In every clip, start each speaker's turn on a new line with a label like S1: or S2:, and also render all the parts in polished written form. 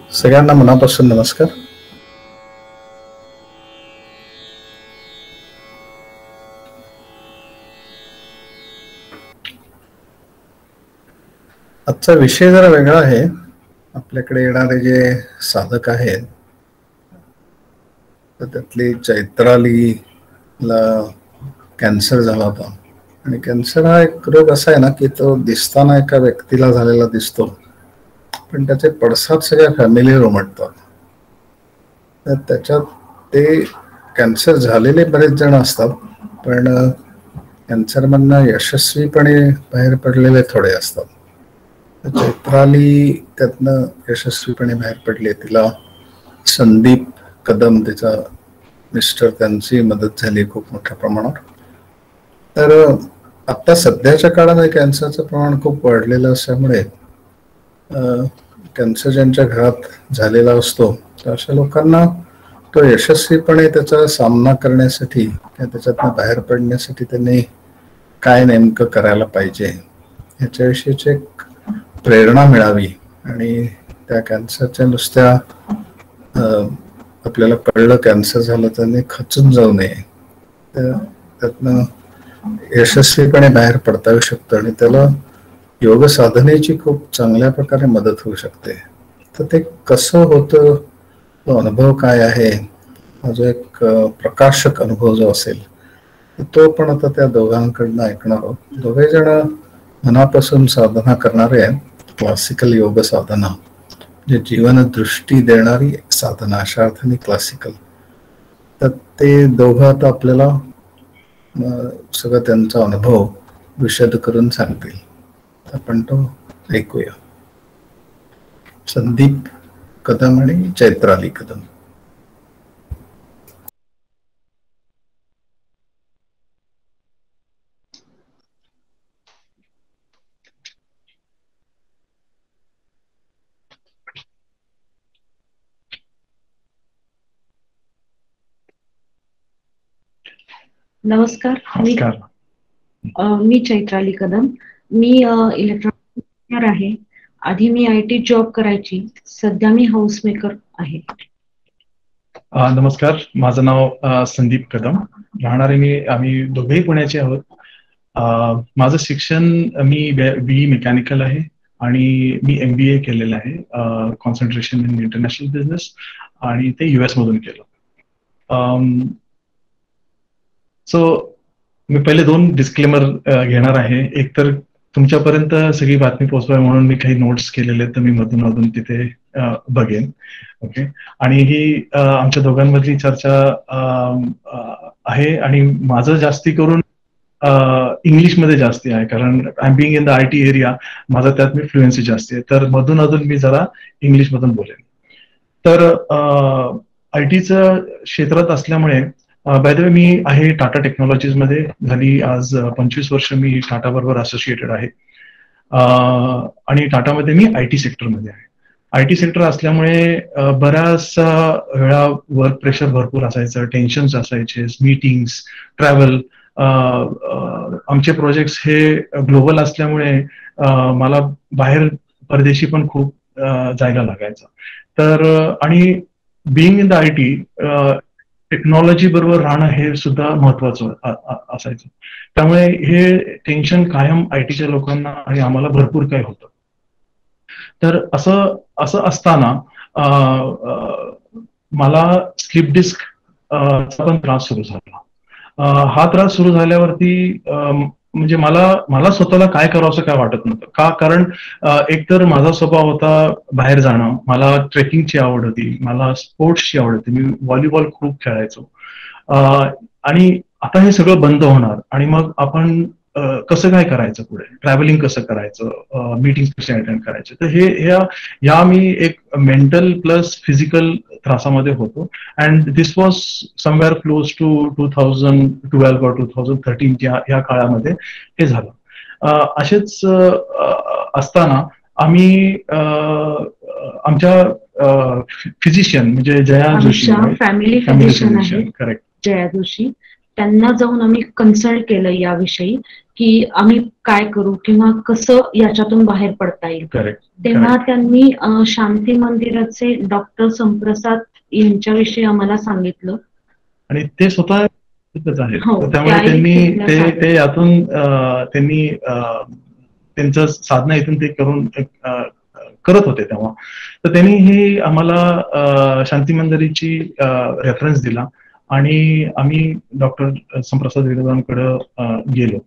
S1: सगळ्यांना मनापासून नमस्कार. आजचा विषय जरा वेगळा आहे. आपल्याकडे येणारे जे साधक आहेत तर त्यातली चैत्रालीला कॅन्सर झाला होता. आणि कॅन्सर हा एक रोग असा आहे ना की तो दिसताना एका व्यक्तीला झालेला दिसतो, पण त्याचे पडसाद सगळ्या फॅमिलीवर उमटतात. तर त्याच्यात ते कॅन्सर झालेले बरेच जण असतात, पण कॅन्सरमधनं यशस्वीपणे बाहेर पडलेले थोडे असतात. चैत्राली त्यातनं यशस्वीपणे बाहेर पडली. तिला संदीप कदम तिचा मिस्टर त्यांची मदत झाली खूप मोठ्या प्रमाणात. तर आता सध्याच्या काळामध्ये कॅन्सरचं प्रमाण खूप वाढलेलं असल्यामुळे कॅन्सर ज्यांच्या घरात झालेला असतो तर अशा लोकांना तो यशस्वीपणे त्याचा सामना करण्यासाठी किंवा त्याच्यातनं बाहेर पडण्यासाठी त्यांनी काय नेमकं करायला पाहिजे ह्याच्याविषयीची एक प्रेरणा मिळावी. आणि त्या कॅन्सरच्या नुसत्या आपल्याला कळलं कॅन्सर झालं त्यांनी खचून जाऊ नये, तर त्यातनं यशस्वीपणे बाहेर पडता येऊ शकतं आणि त्याला योग साधनेची खूप चांगल्या प्रकारे मदत होऊ शकते. तर ते कसं होतं, तो अनुभव काय आहे, हा जो एक प्रकाशक अनुभव जो असेल तो पण आता त्या दोघांकडनं ऐकणार आहोत. दोघे जण मनापासून साधना करणारे आहेत. क्लासिकल योग साधना जे जीवन दृष्टी देणारी एक साधना, अशा अर्थाने क्लासिकल. तर ते दोघं आता आपल्याला सगळं त्यांचा अनुभव विशद करून सांगतील. आपण तो ऐकूया. संदीप कदम आणि चैत्राली कदम.
S2: नमस्कार. मी चैत्राली कदम. मी इलेक्ट्रॉनिक इंजिनियर आहे. आधी मी IT जॉब करायची, सध्या मी हाऊसमेकर आहे.
S3: नमस्कार, माझं नाव संदीप कदम. आम्ही दोघेही पुण्याचे आहोत. माझं शिक्षण मी BE मेकॅनिकल आहे आणि मी MBA केलेलं आहे, कॉन्सन्ट्रेशन इन इंटरनॅशनल बिझनेस, आणि ते US मधून केलं. सो मी पहिले 2 डिस्क्लेमर घेणार आहे. एक तर तुमच्यापर्यंत सगळी बातमी पोहोचवावी म्हणून मी काही नोट्स केलेले, तर मी मधून मधून तिथे बघेन. ओके. आणि ही आमच्या दोघांमधली चर्चा आहे आणि माझं जास्ती करून इंग्लिशमध्ये जास्ती आहे, कारण I am being in the IT area, माझा त्यात मी फ्लुएन्सी जास्ती आहे, तर मधून अधून मी जरा इंग्लिशमधून बोलेन. तर ITचं क्षेत्रात असल्यामुळे, बाय द वे मी आहे टाटा टेक्नॉलॉजीज मध्ये, झाली आज 25 वर्ष मी टाटा बरोबर असोसिएटेड आहे. आणि टाटामध्ये मी IT सेक्टरमध्ये आहे. IT सेक्टर असल्यामुळे बऱ्याचसा वेळा वर्क प्रेशर भरपूर असायचं, टेन्शन्स असायचे, मीटिंग्स, ट्रॅव्हल. आमचे प्रोजेक्ट्स हे ग्लोबल असल्यामुळे मला बाहेर परदेशी पण खूप जायला लागायचं. तर आणि being in the IT, technology बरोबर राहणं हे सुद्धा महत्वाचं असायचं. त्यामुळे हे टेन्शन कायम ITच्या लोकांना आणि आम्हाला भरपूर काय होतं. तर असं असताना मला स्लीप डिस्क चा पण त्रास सुरू झाला. हा त्रास सुरू झाल्यावरती म्हणजे मला स्वतःला काय करावं असं काय वाटत नव्हतं. का? कारण एकतर माझा स्वभाव होता बाहेर जाणं, मला ट्रेकिंगची आवड होती, मला स्पोर्ट्सची आवड होती, मी व्हॉलीबॉल खूप खेळायचो. आणि आता हे सगळं बंद होणार आणि मग आपण कसं काय करायचं, पुढे ट्रॅव्हलिंग कसं करायचं, मीटिंग कसे अटेंड करायचे. तर ह्या मी एक मेंटल प्लस फिजिकल त्रासामध्ये होतो. And this was somewhere close to 2012 or 2013 या काळामध्ये हे झालं. असेच असताना आम्ही आमच्या फिजिशियन म्हणजे जया जोशी,
S2: फॅमिली फिजिशियन आहे,
S3: करेक्ट,
S2: जया जोशी. त्यांना जाऊन आम्ही कन्सल्ट केलं याविषयी की आम्ही काय करू किंवा कसं याच्यातून बाहेर पडता येईल. तेव्हा त्यांनी शांती मंदिराचे डॉक्टर संप्रसाद यांच्याविषयी आम्हाला सांगितलं
S3: आणि ते स्वतः आहेत. त्यामुळे त्यांनी ते यातून त्यांनी त्यांचं साधना इथून ते करून करत होते तेव्हा. तर त्यांनी ही आम्हाला शांती मंदिराची रेफरन्स दिला आणि आम्ही डॉक्टर संप्रसाद विरोधांकडे गेलो.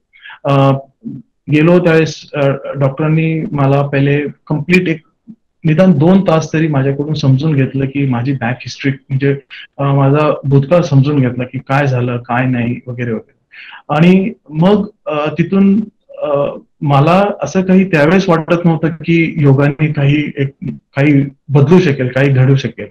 S3: त्यावेळेस डॉक्टरांनी मला पहिले कम्प्लीट एक निदान 2 तास तरी माझ्याकडून समजून घेतलं की माझी बॅक हिस्ट्री म्हणजे माझा भूतकाळ समजून घेतला की काय झालं काय नाही वगैरे वगैरे. आणि मग तिथून मला असं काही त्यावेळेस वाटत नव्हतं की योगाने काही बदलू शकेल, काही घडू शकेल.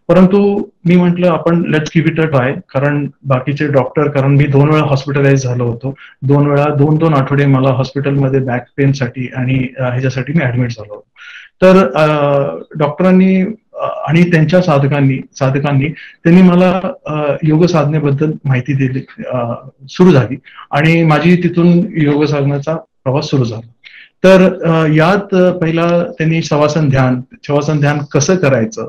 S3: परंतु मी म्हटलं आपण let's give it a try. कारण बाकीचे डॉक्टर, कारण मी 2 वेळा हॉस्पिटलाइज झालो होतो. 2 वेळा 2-2 आठवडे मला हॉस्पिटलमध्ये बॅक पेनसाठी आणि ह्याच्यासाठी मी ऍडमिट झालो होतो. तर डॉक्टरांनी आणि त्यांच्या साधकांनी त्यांनी मला योग साधनेबद्दल माहिती दिली सुरू झाली आणि माझी तिथून योग साधनेचा प्रवास सुरू झाला. तर यात पहिला त्यांनी शवासन ध्यान कसं करायचं,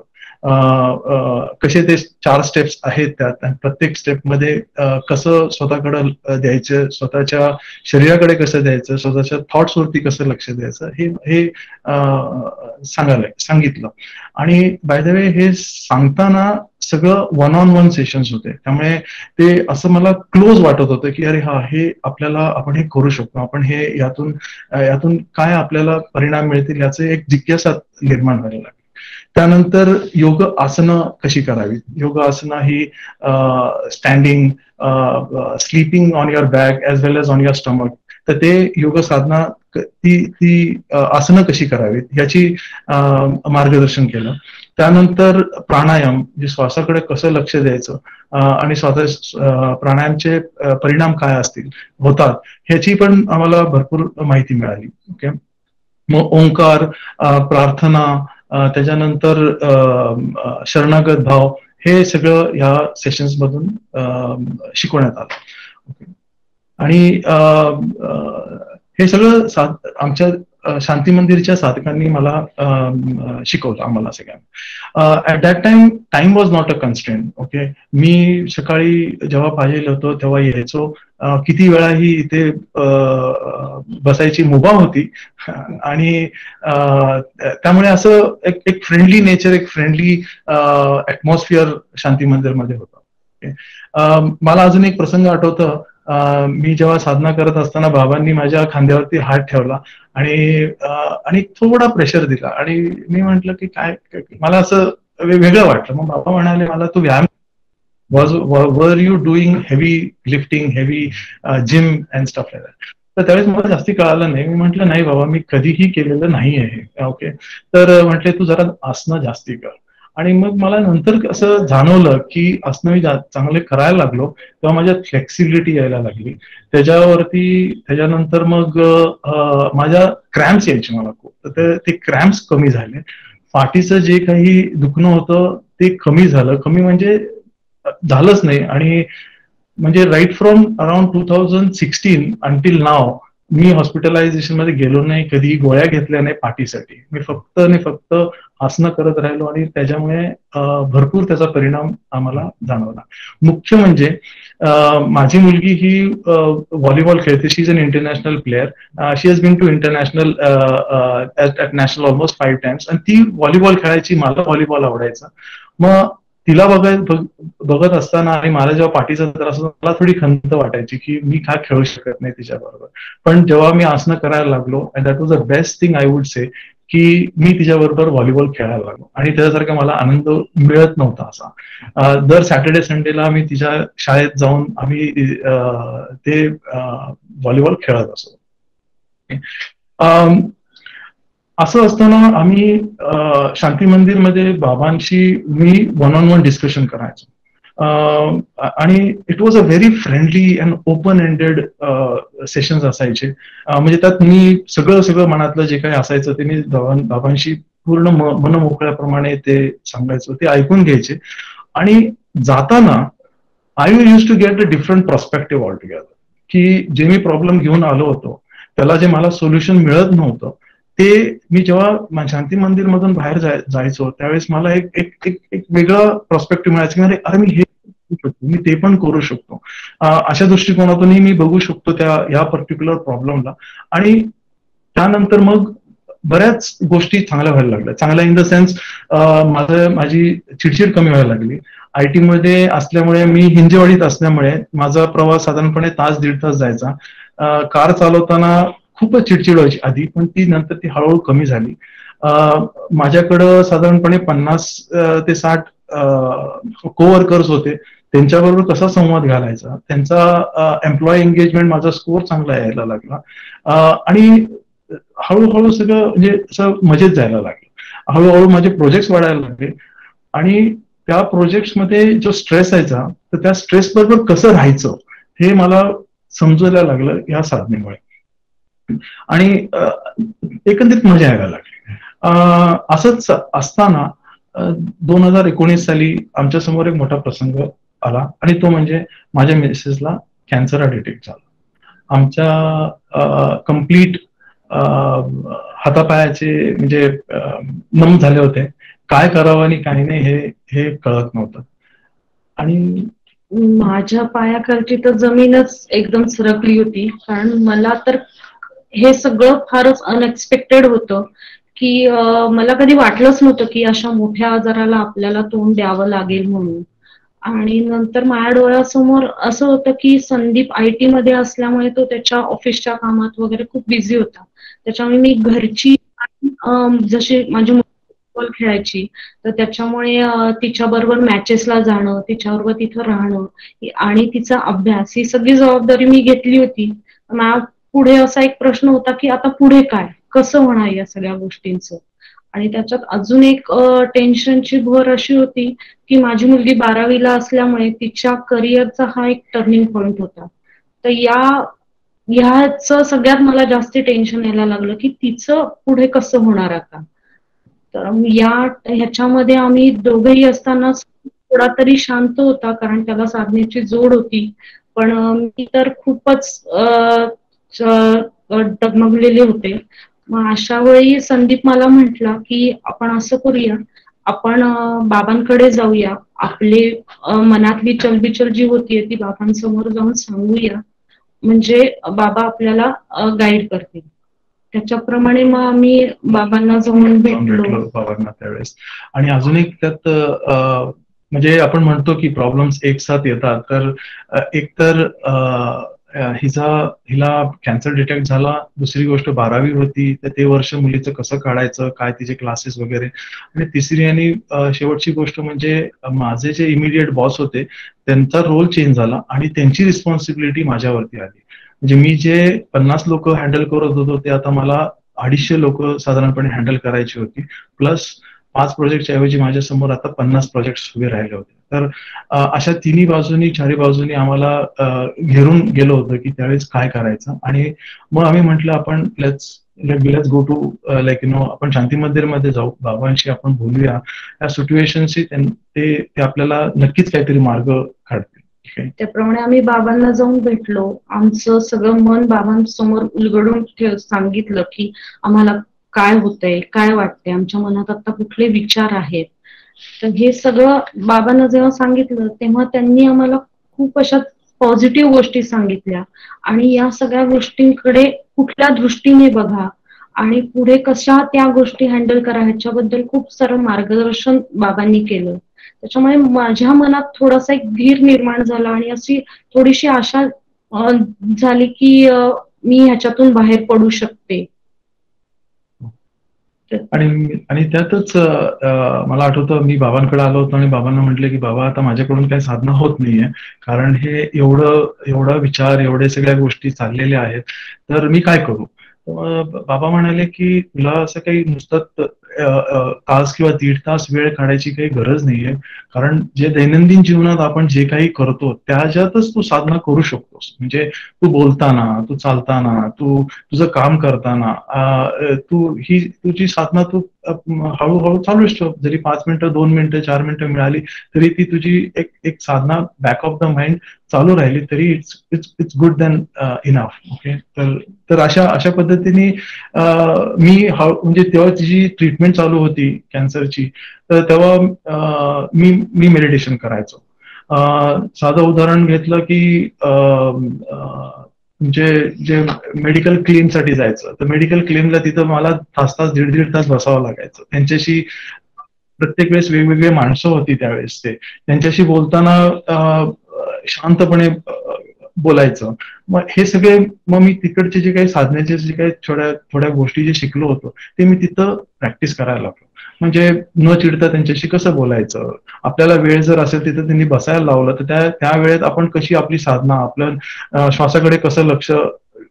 S3: कसे ते 4 स्टेप्स आहेत त्यात, प्रत्येक स्टेपमध्ये कसं स्वतःकडे द्यायचं, स्वतःच्या शरीराकडे कसं द्यायचं, स्वतःच्या थॉट्सवरती कसं लक्ष द्यायचं हे सांगितलं. आणि बाय द वे हे सांगताना सगळं 1-on-1 सेशन्स होते. त्यामुळे ते असं मला क्लोज वाटत होतं की अरे हा हे आपण हे करू शकतो, आपण हे यातून काय आपल्याला परिणाम मिळतील याचे एक जिज्ञासा निर्माण व्हायला लागली. त्यानंतर योग आसनं कशी करावी. योग आसनं ही standing, sleeping on your back as well as on your stomach. तर ते योग साधना ती आसनं कशी करावीत याची मार्गदर्शन केलं. त्यानंतर प्राणायाम, जे श्वासाकडे कसं लक्ष द्यायचं आणि प्राणायामचे परिणाम काय होतात ह्याची पण आम्हाला भरपूर माहिती मिळाली. ओके. मग ओंकार, प्रार्थना, त्याच्यानंतर शरणागत भाव, हे सगळं ह्या सेशन्स मधून शिकवण्यात आलं. आणि हे सगळं आमच्या शांती मंदिरच्या साधकांनी मला शिकवलं आम्हाला सगळ्यांना. At that time was not a constraint. Okay. मी सकाळी जेव्हा पाहिजे होतो तेव्हा यायचो. किती वेळाही इथे बसायची मुभा होती आणि त्यामुळे असं एक फ्रेंडली नेचर, एक फ्रेंडली ऍटमॉस्फिअर शांती मंदिरमध्ये होतं. मला अजून एक प्रसंग आठवतं. मी जेव्हा साधना करत असताना बाबांनी माझ्या खांद्यावरती हात ठेवला आणि थोडा प्रेशर दिला आणि मी म्हंटल की काय, मला असं वेगळं वाटलं. मग बाबा म्हणाले मला, तू व्यायाम were you doing heavy lifting, heavy gym and stuff like that. तर त्यावेळेस मला जास्ती कळालं नाही. मी म्हंटल नाही बाबा, मी कधीही केलेलं नाही आहे. ओके. तर म्हटले तू जरा आसनं जास्ती कर. आणि मग मला नंतर असं जाणवलं की आसनं मी चांगले करायला लागलो तेव्हा माझ्यात फ्लेक्सिबिलिटी यायला लागली. त्याच्यानंतर मग माझ्या क्रॅम्प्स यायचे मला खूप. तर ते क्रॅम्प्स कमी झाले. पाठीचं जे काही दुखणं होतं ते कमी झालं. कमी म्हणजे झालंच नाही. आणि म्हणजे right from around 2016 until now मी हॉस्पिटलायझेशन मध्ये गेलो नाही, कधी गोळ्या घेतल्या नाही पाठीसाठी. मी फक्त आसनं करत राहिलो आणि त्याच्यामुळे भरपूर त्याचा परिणाम आम्हाला जाणवला. मुख्य म्हणजे माझी मुलगी ही व्हॉलीबॉल खेळते. She is an international player. She has been to international at national almost 5 times. आणि ती व्हॉलीबॉल खेळायची, मला व्हॉलीबॉल आवडायचा. मग तिला बघत असताना आणि मला जेव्हा पाठीचा त्रास होता मला थोडी खंत वाटायची की मी काय खेळू शकत नाही तिच्याबरोबर. पण जेव्हा मी आसनं करायला लागलो, and that was the best thing I would say, की मी तिच्याबरोबर व्हॉलीबॉल खेळायला लागलो. आणि त्याच्यासारखा मला आनंद मिळत नव्हता असा. दर सॅटर्डे संडेला मी तिच्या शाळेत जाऊन आम्ही ते व्हॉलीबॉल खेळत असतो. असं असताना आम्ही शांती मंदिरमध्ये बाबांशी मी 1-on-1 डिस्कशन करायचो. आणि it was a very friendly and open ended sessions असायचे. म्हणजे त्यात मी सगळं मनातलं जे काही असायचं ते मी बाबांशी पूर्ण मनमोकळ्याप्रमाणे ते सांगायचो. ते ऐकून घ्यायचे. आणि जाताना I use to get a different perspective all together, की जे मी प्रॉब्लेम घेऊन आलो होतो त्याला जे मला सोल्युशन मिळत नव्हतं, ते मी जेव्हा शांती मंदिर मधून बाहेर जायचो त्यावेळेस मला एक एक एक एक वेगळं पर्स्पेक्टिव्ह मिळायचं की अरे मी हे करू शकतो, मी ते पण करू शकतो. अशा दृष्टिकोनातूनही मी बघू शकतो या पर्टिक्युलर प्रॉब्लेमला. आणि त्यानंतर मग बऱ्याच गोष्टी चांगल्या व्हायला लागल्या. चांगल्या इन द सेन्स माझी चिडचिड कमी व्हायला लागली. आयटी मध्ये असल्यामुळे, मी हिंजेवाडीत असल्यामुळे माझा प्रवास साधारणपणे तास दीड तास जायचा. कार चालवताना खूपच चिडचिड व्हायची आधी, पण ती नंतर ती हळूहळू कमी झाली. माझ्याकडं साधारणपणे 50 ते 60 कोवर्कर्स होते. त्यांच्याबरोबर कसा संवाद घालायचा, त्यांचा एम्प्लॉई एंगेजमेंट, माझा स्कोर चांगला यायला लागला. आणि हळूहळू सगळं म्हणजे असं मजेत जायला लागलं. हळूहळू माझे प्रोजेक्ट्स वाढायला लागले आणि त्या प्रोजेक्ट्समध्ये जो स्ट्रेस यायचा, तर त्या स्ट्रेस बरोबर कसं राहायचं हे मला समजायला लागलं या साधनेमुळे. आणि एकंदरीत मजा यायला लागली. असंच असताना 2019 साली आमच्या समोर एक मोठा प्रसंग आला, आणि तो म्हणजे माझ्या मिसेसला कॅन्सर हा डिटेक्ट झाला. आमच्या कम्प्लीट हातापायाचे म्हणजे नम झाले होते. काय करावं आणि काही नाही हे कळत नव्हतं. आणि
S2: माझ्या पायाखालची तर जमीनच एकदम सरकली होती, कारण मला तर हे सगळं फारच अनएक्सपेक्टेड होतं, की मला कधी वाटलंच नव्हतं की अशा मोठ्या आजाराला आपल्याला तोंड द्यावं लागेल म्हणून. आणि नंतर माझ्या डोळ्यासमोर असं होतं की संदीप आयटी मध्ये असल्यामुळे तो त्याच्या ऑफिसच्या कामात वगैरे खूप बिझी होता. त्याच्यामुळे मी घरची जशी माझी फुटबॉल खेळायची, तर त्याच्यामुळे तिच्या बरोबर मॅचेसला जाणं, तिच्याबरोबर तिथं राहणं आणि तिचा अभ्यास, ही सगळी जबाबदारी मी घेतली होती. मला पुढे असा एक प्रश्न होता की आता पुढे काय, कसं होणार या सगळ्या गोष्टींचं. आणि त्याच्यात अजून एक टेन्शनची भर अशी होती की माझी मुलगी 12वीला असल्यामुळे तिच्या करिअरचा हा एक टर्निंग पॉइंट होता. तर ह्याच सगळ्यात मला जास्त टेन्शन यायला लागलं की तिचं पुढे कसं होणार आता. तर ह्याच्यामध्ये आम्ही दोघेही असताना थोडा तरी शांत होता, कारण त्याला साधनेची जोड होती. पण मी तर खूपच डगमगलेले होते. मग अशा वेळी संदीप मला म्हटला की आपण असं करूया, आपण बाबांकडे जाऊया, आपले मनातली चलबिचल जी होतीये ती बाबांसमोर जाऊन सांगूया, म्हणजे बाबा आपल्याला गाईड करतील. त्याच्याप्रमाणे मग आम्ही बाबांना जाऊन भेटलो
S3: बाबांना त्यावेळेस. आणि अजून एक त्यात म्हणजे आपण म्हणतो की प्रॉब्लेम्स एक साथ येतात, तर एकतर हिला कॅन्सर डिटेक्ट झाला, दुसरी गोष्ट 12वी होती, तर ते वर्ष मुलीचं कसं काढायचं, काय तिचे क्लासेस वगैरे, आणि तिसरी आणि शेवटची गोष्ट म्हणजे माझे जे इमिडिएट बॉस होते त्यांचा रोल चेंज झाला आणि त्यांची रिस्पॉन्सिबिलिटी माझ्यावरती आली. म्हणजे मी जे 50 लोक हँडल करत होतो ते आता मला 250 लोक साधारणपणे हँडल करायची होती. प्लस 5 प्रोजेक्टच्या ऐवजी माझ्या समोर आता 50 प्रोजेक्ट उभे राहिले होते. तर अशा तिन्ही बाजूनी चारी बाजूनी आम्हाला घेरून गेलो होतं की त्यावेळेस काय करायचं. आणि मग आम्ही म्हटलं आपण लेट्स गो टू आपण शांती मंदिरमध्ये जाऊ, बाबांशी आपण बोलूया, या सिच्युएशनशी ते आपल्याला नक्कीच काहीतरी मार्ग काढतील.
S2: त्याप्रमाणे आम्ही बाबांना जाऊन भेटलो. आमचं सगळं मन बाबांसमोर उलगडून सांगितलं की आम्हाला काय होतंय, काय वाटतंय, आमच्या मनात आता कुठले विचार आहेत. तर हे सगळं बाबांना जेव्हा सांगितलं तेव्हा त्यांनी आम्हाला खूप अशा पॉझिटिव्ह गोष्टी सांगितल्या, आणि या सगळ्या गोष्टींकडे कुठल्या दृष्टीने बघा आणि पुढे कशा त्या गोष्टी हँडल करा ह्याच्याबद्दल खूप सारं मार्गदर्शन बाबांनी केलं. त्याच्यामुळे माझ्या मनात थोडासा एक धीर निर्माण झाला आणि अशी थोडीशी आशा झाली की मी ह्याच्यातून बाहेर पडू शकते.
S3: आणि त्यातच मला आठवतं मी बाबांकडे आलो होतो आणि बाबांना म्हटलं की बाबा आता माझ्याकडून काही साधना होत नाहीये, कारण हे एवढा विचार, एवढे सगळ्या गोष्टी चाललेल्या आहेत, तर मी काय करू. बाबा म्हणाले की तुला असं काही नुसतं तास किंवा 1.5 तास वेळ काढायची काही गरज नाहीये, कारण जे दैनंदिन जीवनात आपण जे काही करतो त्याच्यातच तू साधना करू शकतोस. म्हणजे तू बोलताना, तू चालताना, तू तुझं काम करताना, तुझी साधना तू हळूहळू चालूच ठेव. जरी 5 मिनिटं, 2 मिनिटं, 4 मिनिटं मिळाली तरी ती तुझी एक साधना बॅक ऑफ द माइंड चालू राहिली तरी it's good than enough. Okay. तर अशा पद्धतीने मी म्हणजे तेव्हा जी ट्रीटमेंट चालू होती कॅन्सरची, तर तेव्हा मी मेडिटेशन करायचो. साधं उदाहरण घेतलं की जे मेडिकल क्लेम साठी जायचं, तर मेडिकल क्लेमला तिथं मला तास दीड तास बसावं लागायचं. त्यांच्याशी प्रत्येक वेळेस वेगवेगळे माणसं होती त्यावेळेस, त्यांच्याशी बोलताना शांतपणे बोलायचं. मग हे सगळे मी तिकडचे जे काही साधण्याचे जे काही थोड्या गोष्टी जे शिकलो होतो ते मी तिथं प्रॅक्टिस करायला लागलो. म्हणजे न चिडता त्यांच्याशी कसं बोलायचं, आपल्याला वेळ जर असेल तिथं त्यांनी बसायला लावलं तर त्या वेळेत आपण कशी आपली साधना, आपल्या श्वासाकडे कसं लक्ष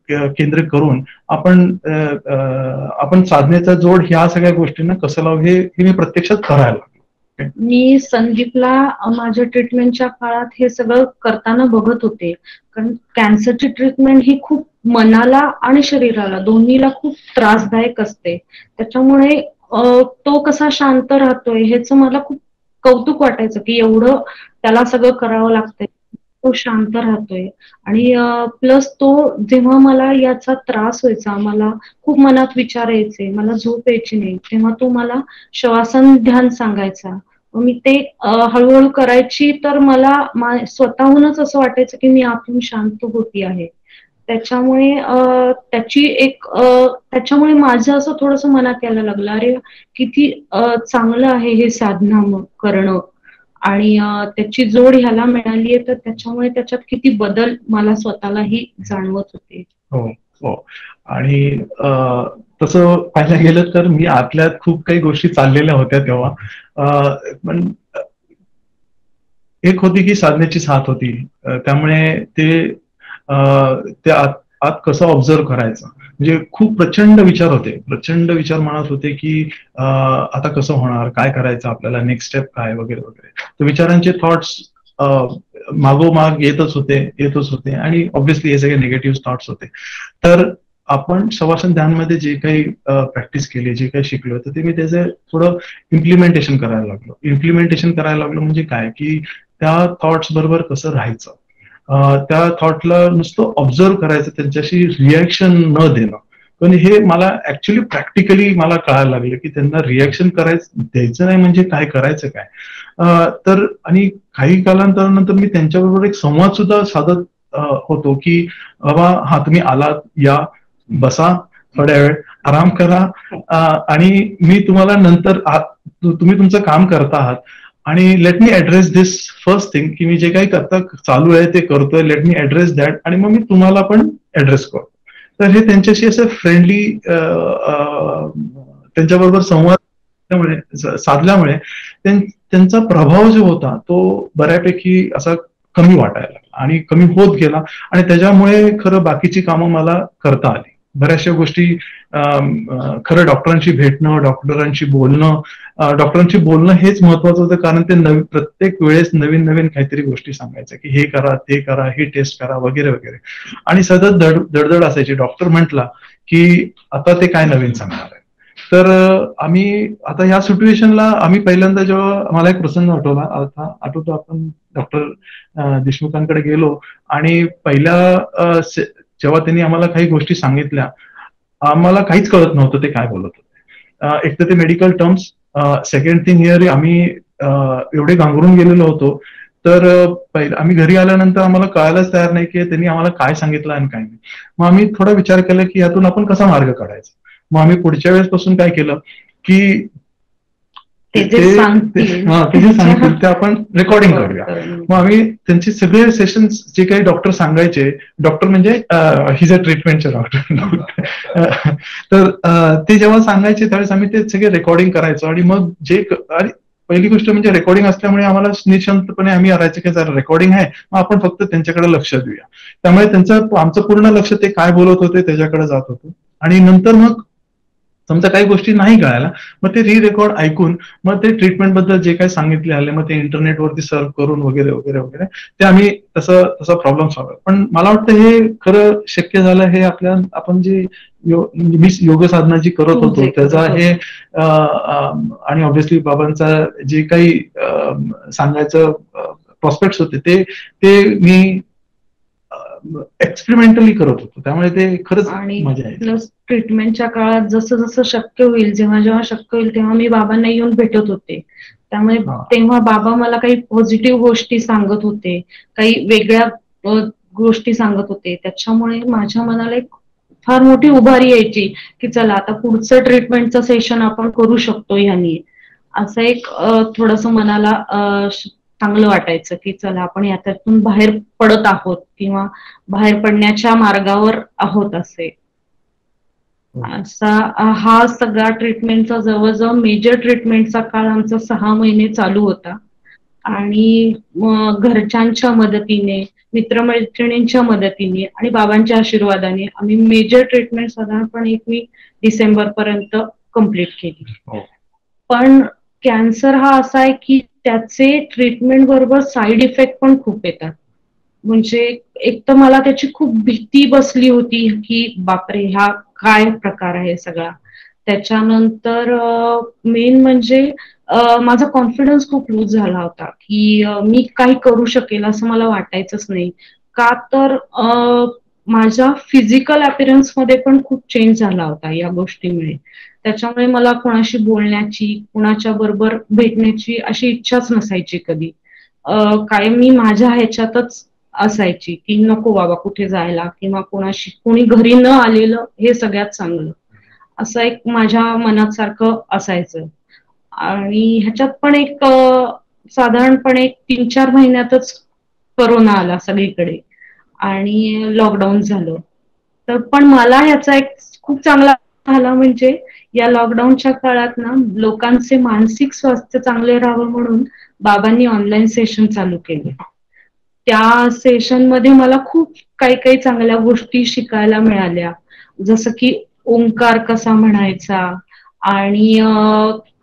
S3: केंद्रित करून आपण साधनेचा जोड ह्या सगळ्या गोष्टींना कसं लावू हे मी प्रत्यक्षात करायला लागलो.
S2: मी संदीपला माझ्या ट्रीटमेंटच्या काळात हे सगळं करताना बघत होते, कारण कॅन्सरची ट्रीटमेंट ही खूप मनाला आणि शरीराला दोन्हीला खूप त्रासदायक असते. त्याच्यामुळे तो कसा शांत राहतोय ह्याचं मला खूप कौतुक वाटायचं की एवढं त्याला सगळं करावं लागतंय, तो शांत राहतोय. आणि प्लस तो जेव्हा मला याचा त्रास व्हायचा, मला खूप मनात विचार यायचे, मला झोप यायची नाही, तेव्हा तो मला शवासन ध्यान सांगायचा. मी ते हळूहळू करायची, तर मला स्वतःहूनच असं वाटायचं की मी आतून शांत होती आहे. त्याच्यामुळे त्याच्यामुळे माझं असं थोडंसं मनात यायला लागलं, अरे किती चांगलं आहे हे साधना करणं, आणि त्याची जोड ह्याला मिळालीये, तर त्याच्यामुळे त्याच्यात किती बदल मला स्वतःलाही जाणवत होते.
S3: हो हो. आणि तसं पाहायला गेलं तर मी आतल्यात खूप काही गोष्टी चाललेल्या होत्या तेव्हा. पण एक होती की साधनेची साथ होती, त्यामुळे ते आत कसं ऑब्झर्व करायचं. म्हणजे खूप प्रचंड विचार मनात होते की आता कसं होणार, काय करायचं आपल्याला, नेक्स्ट स्टेप काय, वगैरे वगैरे. तर विचारांचे थॉट्स मागोमाग येतच होते आणि ऑब्व्हियसली हे सगळे निगेटिव्ह थॉट्स होते. तर आपण शवासन ध्यानमध्ये जे काही प्रॅक्टिस केली, जे काही शिकलो, तर ते मी त्याचं थोडं इम्प्लिमेंटेशन करायला लागलो. म्हणजे काय की त्या थॉट्स बरोबर कसं राहायचं, त्या थॉटला नुसतं ऑब्झर्व करायचं, त्यांच्याशी रिॲक्शन न देणं. पण हे मला ऍक्च्युली प्रॅक्टिकली मला कळायला लागलं की त्यांना रिॲक्शन द्यायचं नाही म्हणजे काय करायचं काय. तर आणि काही कालांतरानंतर मी त्यांच्याबरोबर एक संवाद सुद्धा साधत होतो की बाबा हा तुम्ही आलात, या बसा, थोड्या वेळ आराम करा, आणि मी तुम्हाला नंतर तुम्ही तुमचं काम करता आहात आणि लेट मी ऍड्रेस दिस फर्स्ट थिंग, की मी जे काही चालू आहे ते करतोय, लेट मी ऍड्रेस दॅट, आणि मग मी तुम्हाला पण ऍड्रेस करतो. तर हे त्यांच्याशी असं फ्रेंडली त्यांच्याबरोबर संवाद साधल्यामुळे त्यांचा प्रभाव जो होता तो बऱ्यापैकी असा कमी वाटायला लागला आणि कमी होत गेला. आणि त्याच्यामुळे खरं बाकीची कामं मला करता आली. बऱ्याचशा गोष्टी खरं डॉक्टरांशी भेटणं, डॉक्टरांशी बोलणं हेच महत्वाचं होतं, कारण ते प्रत्येक वेळेस नवीन काहीतरी गोष्टी सांगायचं की हे करा, ते करा, हे टेस्ट करा, वगैरे वगैरे. आणि सतत दडदड असायची. डॉक्टर म्हटला की आता ते काय नवीन सांगणार आहे. तर आम्ही आता ह्या सिच्युएशनला आम्ही पहिल्यांदा जेव्हा मला एक प्रसंग आठवतो, आपण डॉक्टर देशमुखांकडे गेलो आणि पहिल्या जेव्हा त्यांनी आम्हाला काही गोष्टी सांगितल्या, आम्हाला काहीच कळत नव्हतं ते काय बोलत होते. एक तर ते medical terms, second thing here आम्ही एवढे गांगरून गेलेलो होतो, तर आम्ही घरी आल्यानंतर आम्हाला कळायलाच तयार नाही की त्यांनी आम्हाला काय सांगितलं आणि काय नाही. मग आम्ही थोडा विचार केला की यातून आपण कसा मार्ग काढायचा. मग आम्ही पुढच्या वेळेसपासून काय केलं की ते जे सांगतील ते आपण रेकॉर्डिंग करूया. मग आम्ही त्यांचे सगळे सेशन्स जे काही डॉक्टर सांगायचे, डॉक्टर म्हणजे हिज अ ट्रीटमेंटचे डॉक्टर, तर ते जेव्हा सांगायचे त्यावेळेस आम्ही ते सगळे रेकॉर्डिंग करायचो. आणि मग पहिली गोष्ट म्हणजे रेकॉर्डिंग असल्यामुळे आम्हाला निशांतपणे आम्ही करायचं की जर रेकॉर्डिंग आहे मग आपण फक्त त्यांच्याकडे लक्ष देऊया. त्यामुळे आमचं पूर्ण लक्ष ते काय बोलत होते त्याच्याकडे जात होतं. आणि नंतर मग समजा काही गोष्टी नाही कळायला, मग ते रेकॉर्ड ऐकून मग ते ट्रीटमेंट बद्दल जे काही सांगितले आले मग ते इंटरनेटवरती सर्च करून वगैरे वगैरे वगैरे ते आम्ही तसा प्रॉब्लेम सॉल्व्ह. पण मला वाटतं हे खरं शक्य झालं हे आपण जी योग साधना जी करत होतो त्याचा हे आणि ऑब्व्हियसली बाबांचा जे काही सांगायचं प्रॉस्पेक्ट्स होते ते मी एक्सपेरिमेंटली करत होतो, त्यामुळे ते खरंच मजा आहे.
S2: प्लस ट्रीटमेंटच्या काळात जसं जसं शक्य होईल, जेव्हा शक्य होईल तेव्हा मी बाबांना येऊन भेटत होते. त्यामुळे तेव्हा बाबा मला काही पॉझिटिव्ह गोष्टी सांगत होते, काही वेगळ्या गोष्टी सांगत होते. त्याच्यामुळे माझ्या मनाला एक फार मोठी उभारी यायची की चला आता पुढचं ट्रीटमेंटचं सेशन आपण करू शकतो ह्यानी. असं एक थोडस मनाला चांगलं वाटायचं की चला आपण याच्यातून बाहेर पडत आहोत किंवा बाहेर पडण्याच्या मार्गावर आहोत असे. असा हा सगळा ट्रीटमेंटचा जवळजवळ मेजर ट्रीटमेंटचा काळ आमचा 6 महिने चालू होता. आणि घरच्यांच्या मदतीने, मित्रमैत्रिणींच्या मदतीने आणि बाबांच्या आशीर्वादाने आम्ही मेजर ट्रीटमेंट साधारणपणे मी डिसेंबर पर्यंत कम्प्लीट केली. पण कॅन्सर हा असा आहे की त्याचे ट्रीटमेंट बरोबर साईड इफेक्ट पण खूप येतात. म्हणजे एक तर मला त्याची खूप भीती बसली होती की बापरे हा काय प्रकार आहे सगळा. त्याच्यानंतर मेन म्हणजे माझा कॉन्फिडन्स खूप लूज झाला होता की मी काही करू शकेल असं मला वाटायचंच नाही. का तर माझ्या फिजिकल अपीअरन्स मध्ये पण खूप चेंज झाला होता या गोष्टीमुळे. त्याच्यामुळे मला कोणाशी बोलण्याची, कोणाच्या बरोबर भेटण्याची अशी इच्छाच नसायची कधी. कायम मी माझ्या ह्याच्यातच असायची की नको बाबा कुठे जायला किंवा कोणी घरी न आलेलं हे सगळ्यात चांगलं, असं एक माझ्या मनात सारखं असायचं. आणि ह्याच्यात पण एक साधारणपणे 3-4 महिन्यातच कोरोना आला सगळीकडे आणि लॉकडाऊन झालं. तर पण मला ह्याचा एक खूप चांगला झाला म्हणजे या लॉकडाऊनच्या काळात ना लोकांचे मानसिक स्वास्थ्य चांगले राहावं म्हणून बाबांनी ऑनलाईन सेशन चालू केले. त्या सेशन मध्ये मला खूप काही चांगल्या गोष्टी शिकायला मिळाल्या, जसं की ओंकार कसा म्हणायचा आणि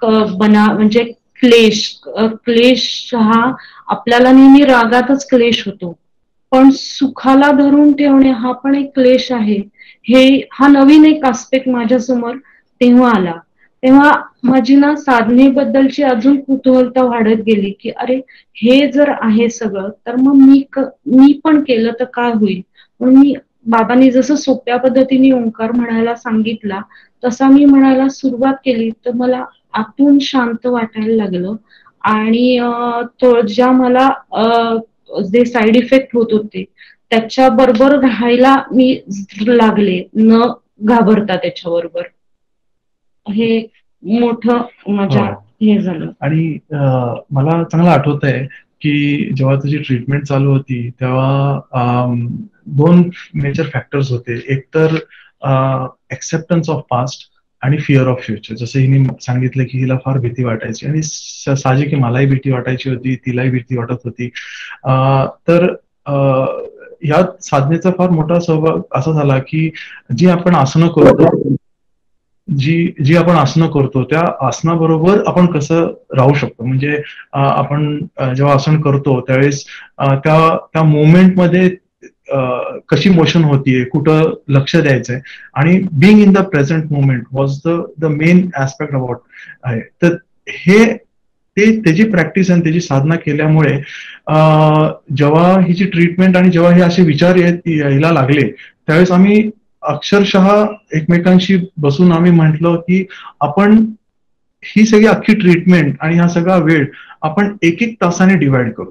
S2: म्हणजे क्लेश हा आपल्याला नेहमी रागातच क्लेश होतो, पण सुखाला धरून ठेवणे हा पण एक क्लेश आहे. हा नवीन एक आस्पेक्ट माझ्या समोर तेव्हा आला. तेव्हा माझी ना साधनेबद्दलची अजून कुतूहलता वाढत गेली की अरे हे जर आहे सगळं तर मग मी पण केलं तर काय होईल. म्हणून मी बाबांनी जसं सोप्या पद्धतीने ओंकार म्हणायला सांगितला तसा मी म्हणायला सुरुवात केली तर मला आतून शांत वाटायला लागलं. आणि ज्या मला जे साईड इफेक्ट होत होते त्याच्या बरोबर राहायला मी लागले, न घाबरता त्याच्याबरोबर. हे मोठं माझ्या हे झालं.
S3: आणि मला चांगलं आठवत आहे की जेव्हा तुझी ट्रीटमेंट चालू होती तेव्हा 2 मेजर फॅक्टर्स होते. एक तर एक्सेप्टन्स ऑफ पास्ट आणि फिअर ऑफ फ्युचर. जसं हिने सांगितलं की हिला फार भीती वाटायची आणि साहजिक मलाही भीती वाटायची होती, तिलाही भीती वाटत होती. तर ह्या साधनेचा फार मोठा सहभाग असा झाला की जी आपण आसनं करतो त्या आसनाबरोबर आपण कसं राहू शकतो. म्हणजे आपण जेव्हा आसन करतो त्यावेळेस त्या मोमेंटमध्ये कशी मोशन होतीये, कुठं लक्ष द्यायचंय आणि being in the present moment was the main aspect about आहे. तर त्याची प्रॅक्टिस आणि त्याची साधना केल्यामुळे जेव्हा हिची ट्रीटमेंट आणि जेव्हा हे असे विचार यायला लागले त्यावेळेस आम्ही अक्षरशः एकमेकांशी बसून आम्ही म्हटलं की आपण ही सगळी अख्खी ट्रीटमेंट आणि हा सगळा वेळ आपण 1-1 तासाने डिवाइड करू.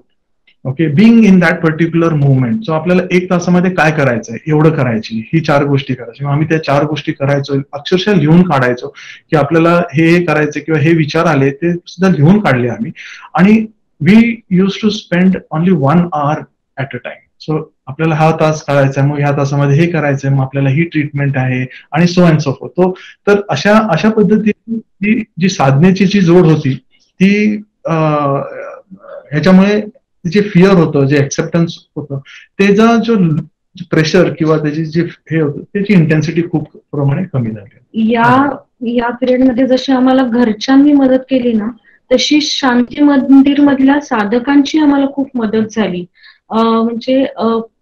S3: Okay, being in that particular movement. So आपल्याला 1 तासामध्ये काय करायचंय, एवढं करायची, ही 4 गोष्टी करायची. आम्ही त्या 4 गोष्टी करायचो, अक्षरशः लिहून काढायचो की आपल्याला हे करायचं किंवा हे विचार आले ते सुद्धा लिहून काढले आम्ही. आणि we use to spend only 1 hour at a time. So आपल्याला हा तास काढायचा, मग ह्या तासामध्ये हे करायचंय, मग आपल्याला ही ट्रीटमेंट आहे आणि सो अँड सो फोर्थ. तर अशा पद्धतीने जी साधनेची जी जोड होती ती ह्याच्यामुळे जे फिअर होतं, जे एक्सेप्टन्स होतं, त्याचा जो प्रेशर किंवा त्याची जे हे होतं त्याची इंटेन्सिटी खूप प्रमाणे कमी झाली.
S2: या या पिरियडमध्ये जशी आम्हाला घरच्यांनी मदत केली ना, तशी शांती मंदिर मधल्या साधकांची आम्हाला खूप मदत झाली. म्हणजे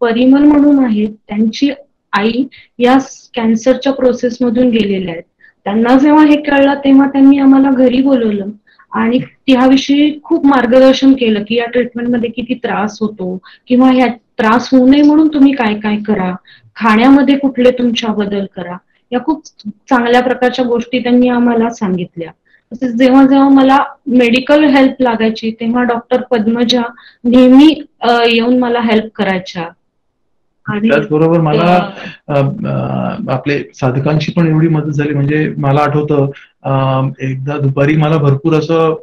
S2: परिमल म्हणून आहेत, त्यांची आई या कॅन्सरच्या प्रोसेस मधून गेलेल्या आहेत. त्यांना जेव्हा हे कळलं तेव्हा त्यांनी आम्हाला घरी बोलवलं आणि त्याविषयी खूप मार्गदर्शन केलं की या ट्रीटमेंटमध्ये किती त्रास होतो किंवा ह्या त्रास होऊ नये म्हणून तुम्ही काय काय करा, खाण्यामध्ये कुठले तुमच्या बदल करा. या खूप चांगल्या प्रकारच्या गोष्टी त्यांनी आम्हाला सांगितल्या. तसेच जेव्हा जेव्हा मला मेडिकल हेल्प लागायची तेव्हा डॉक्टर पद्मजा नेहमी येऊन मला हेल्प करायच्या. आणि
S3: त्याचबरोबर मला आपले साधकांची पण एवढी मदत झाली. म्हणजे मला आठवतं एकदा दुपारी मला भरपूर असं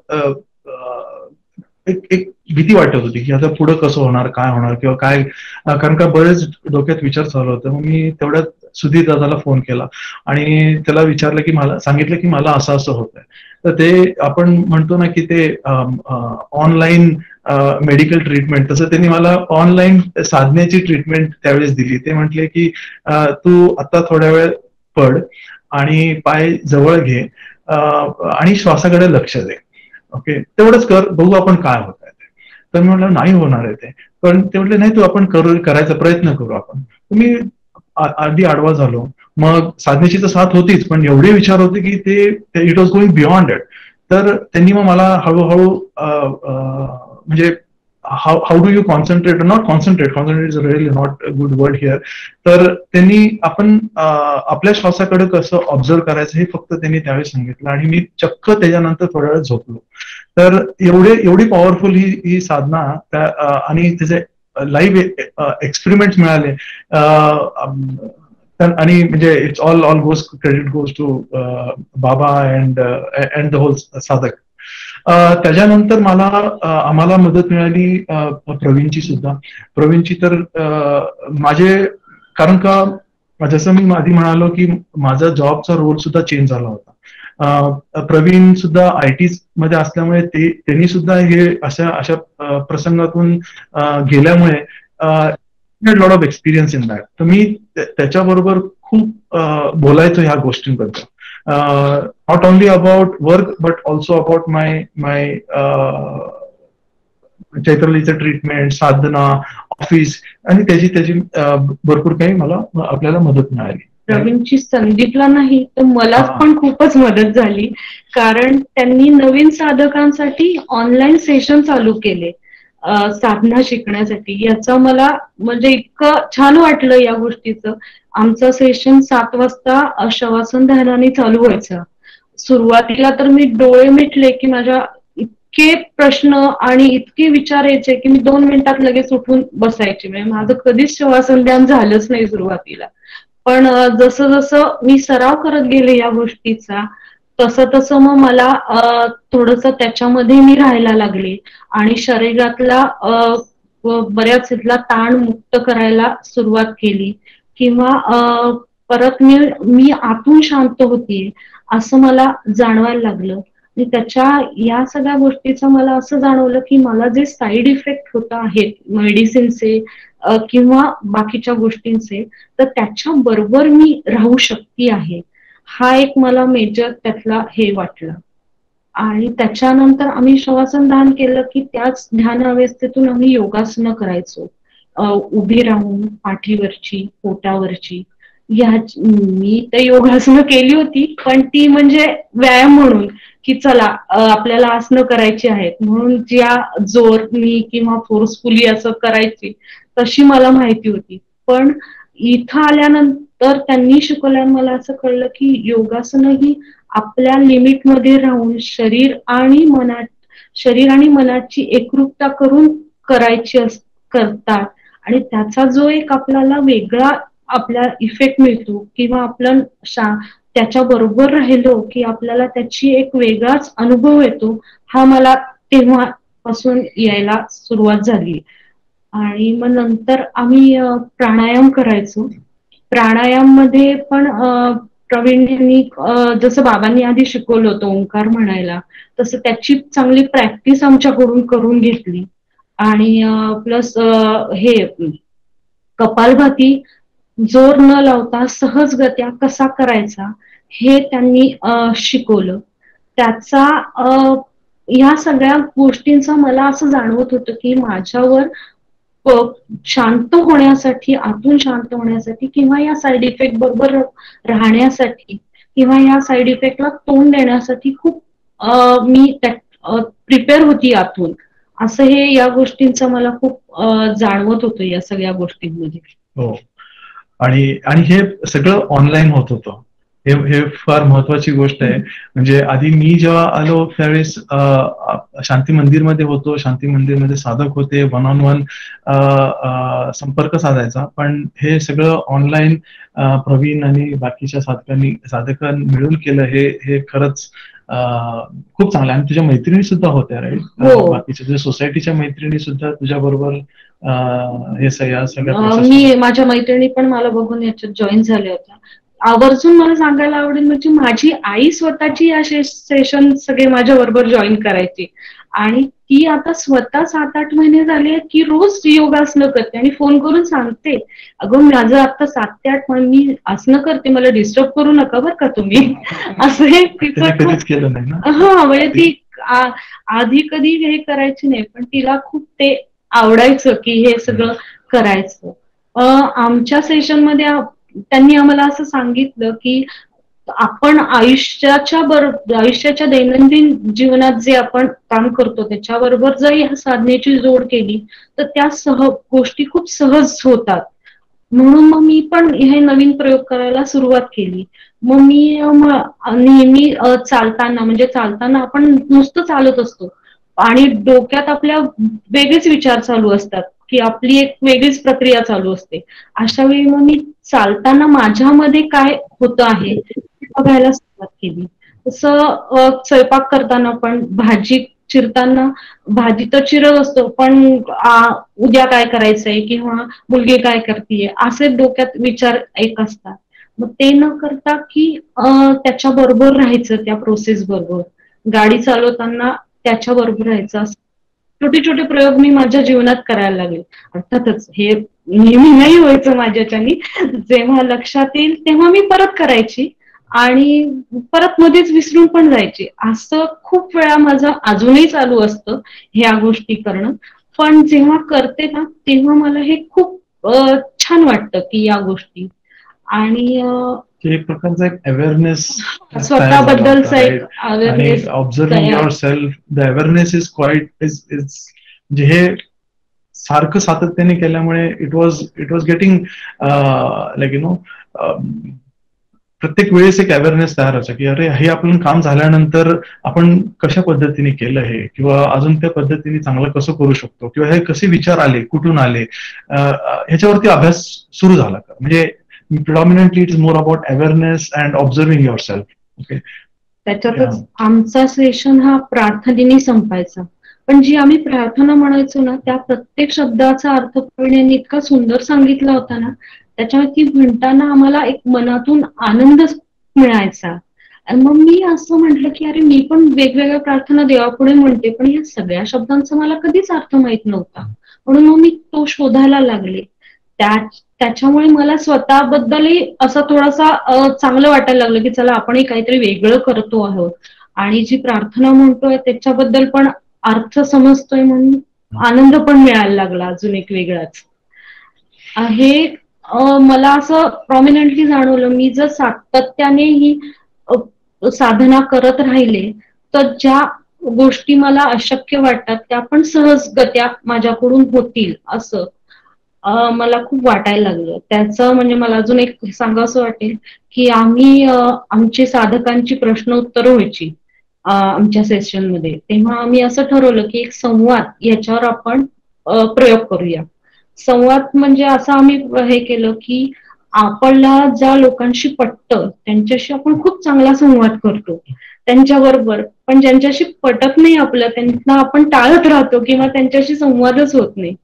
S3: एक भीती वाटत होती की आता पुढे कसं होणार, काय होणार किंवा काय, कारण का बरेच डोक्यात विचार चालू होते. मग मी तेवढ्यात सुधीर दादाला फोन केला आणि त्याला विचारलं की मला सांगितलं की मला असं असं होत आहे. तर ते आपण म्हणतो ना की ते ऑनलाईन मेडिकल ट्रीटमेंट, तसं त्यांनी मला ऑनलाईन साधण्याची ट्रीटमेंट त्यावेळेस दिली. ते म्हटले की तू आता थोड्या वेळ पड आणि पाय जवळ घे आणि श्वासाकडे लक्ष दे. ओके, तेवढंच कर, बघू आपण काय होत आहे ते. तर मी म्हटलं नाही होणार आहे ते. पण ते म्हटले नाही, तू आपण करायचा प्रयत्न करू आपण. तुम्ही आधी आडवा झालो. मग साधनेची तर साथ होतीच, पण एवढे विचार होते की ते it was going beyond it. तर त्यांनी मग मला हळूहळू म्हणजे how do you concentrate, not concentrate is really not a good word here. तर त्यांनी आपण आपल्या श्वासाकडे कसं ऑब्झर्व करायचं हे फक्त त्यांनी त्यावेळेस सांगितलं आणि मी चक्क त्याच्यानंतर थोड्या वेळ झोपलो. तर एवढी पॉवरफुल ही साधना आणि त्याचे लाईव्ह एक्सपेरिमेंट्स मिळाले. आणि म्हणजे it's all goes credit goes to बाबा अँड द होल साधक. त्याच्यानंतर आम्हाला मदत मिळाली प्रवीणची सुद्धा. प्रवीणची तर माझे, कारण का जसं मी आधी म्हणालो की माझा जॉबचा रोल सुद्धा चेंज झाला होता. प्रवीण सुद्धा IT मध्ये असल्यामुळे त्यांनी सुद्धा हे अशा प्रसंगातून गेल्यामुळे lot of experience in that. तर मी त्याच्याबरोबर खूप बोलायचो ह्या गोष्टींबद्दल. Not only about work but also about my चैत्रलीचं ट्रीटमेंट, साधना, ऑफिस आणि त्याची भरपूर काही मला आपल्याला मदत मिळाली.
S2: प्रवीणची संदीपला नाही तर मला पण खूपच मदत झाली, कारण त्यांनी नवीन साधकांसाठी ऑनलाईन सेशन चालू केले साधना शिकण्यासाठी. याचा मला म्हणजे इतकं छान वाटलं या गोष्टीचं. आमचं सेशन 7 वाजता शवासन ध्यानाने चालू व्हायचं. सुरुवातीला तर मी डोळे मिटले की माझ्या इतके प्रश्न आणि इतके विचार यायचे की मी 2 मिनिटात लगेच उठून बसायचे. म्हणजे माझं कधीच शवासन ध्यान झालंच नाही सुरुवातीला. पण जसं जसं मी सराव करत गेले या गोष्टीचा, तसं तसं मग मला थोडंसं त्याच्यामध्ये मी राहायला लागले आणि शरीरातला बऱ्याच इथला ताण मुक्त करायला सुरुवात केली किंवा परत मी आतून शांत होतीये असं मला जाणवायला लागलं. आणि त्याच्या या सगळ्या गोष्टीचं मला असं जाणवलं की मला जे साईड इफेक्ट होत आहेत मेडिसिनचे किंवा बाकीच्या गोष्टींचे, तर त्याच्या बरोबर मी राहू शकते आहे. हा एक मला मेजर त्यातला हे वाटलं. आणि त्याच्यानंतर आम्ही शवासन ध्यान केलं की त्याच ध्यान अवस्थेतून आम्ही योगासनं करायचो. उभी राहून पाठीवरची, पोटावरची. मी तर योगासनं केली होती, पण ती म्हणजे व्यायाम म्हणून की चला आपल्याला आसनं करायची आहेत म्हणून ज्या जोरनी किंवा फोर्सफुली असं करायची तशी मला माहिती होती. पण इथं आल्यानंतर त्यांनी शिकवल्यानं मला असं कळलं की योगासनं ही आपल्या लिमिटमध्ये राहून शरीर आणि मनाची एकरूपता करून करतात. आणि त्याचा जो एक आपल्याला वेगळा आपला इफेक्ट मिळतो किंवा आपलं त्याच्या बरोबर राहिलो की आपल्याला त्याची एक वेगळाच अनुभव येतो, हा मला तेव्हापासून यायला सुरुवात झाली. आणि मग नंतर आम्ही प्राणायाम करायचो. प्राणायाम मध्ये पण प्रवीणनी जसं बाबांनी आधी शिकवलं होतं ओंकार म्हणायला, तसं त्याची चांगली प्रॅक्टिस आमच्याकडून करून घेतली. आणि प्लस हे कपालभाती जोर न लावता सहजगत्या कसा करायचा हे त्यांनी शिकवलं. त्याचा या सगळ्या गोष्टींचा मला असं जाणवत होतं की माझ्यावर शांत होण्यासाठी, आतून शांत होण्यासाठी किंवा या साईड इफेक्ट बरोबर राहण्यासाठी किंवा या साईड इफेक्टला तोंड देण्यासाठी खूप मी प्रिपेअर होती आतून, असं हे या गोष्टींचं मला खूप जाणवत होतं या सगळ्या गोष्टींमध्ये.
S3: हो, आणि हे सगळं ऑनलाईन होत होतं. हे फार महत्वाची गोष्ट आहे. म्हणजे आधी मी जेव्हा आलो त्यावेळेस शांती मंदिरमध्ये होतो, शांती मंदिरमध्ये साधक होते, 1 on 1 संपर्क साधायचा. पण हे सगळं ऑनलाईन प्रवीण आणि बाकीच्या साधकांनी मिळून केलं, हे खरंच खूप चांगलं. आणि तुझ्या मैत्रिणी सुद्धा होत्या, राईट? बाकीच्या तुझ्या सोसायटीच्या मैत्रिणी सुद्धा तुझ्या बरोबर हे सगळ्या
S2: मी माझ्या मैत्रिणी पण मला बघून याच्यात जॉईन झाल्या होत्या. आवर्जून मला सांगायला आवडेल म्हणजे माझी आई स्वतःची या सेशन सगळे माझ्या बरोबर जॉईन करायची आणि ती आता स्वतः 7-8 महिने झाले की रोज योगासनं करते आणि फोन करून सांगते, अगं माझं आता 7 ते 8 मी आसनं करते, मला डिस्टर्ब करू नका बरं का तुम्ही. असं हे तिचं
S3: केलं नाही ना.
S2: हा, म्हणजे ती आधी कधी हे करायची नाही, पण तिला खूप ते आवडायचं की हे सगळं करायचं. आमच्या सेशनमध्ये त्यांनी आम्हाला असं सांगितलं की आपण आयुष्याच्या दैनंदिन जीवनात जे आपण काम करतो त्याच्याबरोबर जर या साधनेची जोड केली तर त्या गोष्टी खूप सहज होतात. म्हणून मग मी पण हे नवीन प्रयोग करायला सुरुवात केली. मग मी नेहमी चालताना आपण नुसतं चालत असतो आणि डोक्यात आपल्या वेगळेच विचार चालू असतात की आपली एक वेगळीच प्रक्रिया चालू असते. अशा वेळी मग मी चालताना माझ्यामध्ये काय होतं आहे ते बघायला सुरुवात केली. तसं स्वयंपाक करताना पण भाजी चिरताना भाजी तर चिरत असतो, पण उद्या काय करायचंय किंवा मुलगी काय करतीये असे डोक्यात विचार एक असतात. मग ते न करता की त्याच्या बरोबर राहायचं, त्या प्रोसेस बरोबर गाडी चालवताना त्याच्या बरोबर राहायचं. छोटे छोटे प्रयोग मी माझ्या जीवनात करायला लागले. अर्थातच हे नेहमी नाही व्हायचं माझ्याच्यानी, जेव्हा लक्षात येईल तेव्हा मी परत करायची आणि परत मध्येच विसरून पण जायची. असं खूप वेळा माझं अजूनही चालू असतं ह्या गोष्टी करणं. पण जेव्हा करते ना तेव्हा मला हे खूप छान वाटतं की या गोष्टी आणि
S3: एक प्रकारचा एक अवेअरनेस
S2: स्वतःबद्दलचा एक awareness,
S3: observing your self. The awareness is quite म्हणजे हे सारखं सातत्याने केल्यामुळे इट वॉज गेटिंग लाईक प्रत्येक वेळेस एक अवेअरनेस तयार व्हायचा की अरे हे आपलं काम झाल्यानंतर आपण कशा पद्धतीने केलं हे, किंवा अजून त्या पद्धतीने चांगलं कसं करू शकतो, किंवा हे कसे विचार आले, कुठून आले, ह्याच्यावरती अभ्यास सुरू झाला. म्हणजे predominantly it is more about awareness and observing yourself. Okay.
S2: त्याच्यातच आमचा सेशन हा प्रार्थनेने संपायचा. पण जी आम्ही प्रार्थना म्हणायचो ना त्या प्रत्येक शब्दाचा अर्थ प्रवीणांनी इतका सुंदर सांगितला होता ना, त्याच्यामुळे ती म्हणताना आम्हाला एक मनातून आनंद मिळायचा. मग मी असं म्हटलं की अरे मी पण वेगवेगळ्या प्रार्थना देवापुढे म्हणते, पण या सगळ्या शब्दांचा मला कधीच अर्थ माहित नव्हता. म्हणून मग मी तो शोधायला लागले. त्याच्यामुळे मला स्वतःबद्दलही असं थोडासा चांगलं वाटायला लागलं की चला आपणही काहीतरी वेगळं करतो आहोत आणि जी प्रार्थना म्हणतोय त्याच्याबद्दल पण अर्थ समजतोय, म्हणून आनंद पण मिळायला लागला अजून एक वेगळाच. हे मला असं प्रॉमिनंटली जाणवलं. मी जर सातत्याने ही साधना करत राहिले तर ज्या गोष्टी मला अशक्य वाटतात त्या पण सहजगत्या माझ्याकडून होतील असं मला खूप वाटायला लागलं. त्याचं म्हणजे मला अजून एक सांगावंसं वाटेल की आमची साधकांची प्रश्न उत्तर व्हायची आमच्या सेशन मध्ये. तेव्हा आम्ही असं ठरवलं की एक संवाद याच्यावर आपण प्रयोग करूया. संवाद म्हणजे असं आम्ही हे केलं की आपल्याला ज्या लोकांशी पटतं त्यांच्याशी आपण खूप चांगला संवाद करतो त्यांच्याबरोबर, पण ज्यांच्याशी पटत नाही आपलं त्यांना आपण टाळत राहतो किंवा त्यांच्याशी संवादच होत नाही.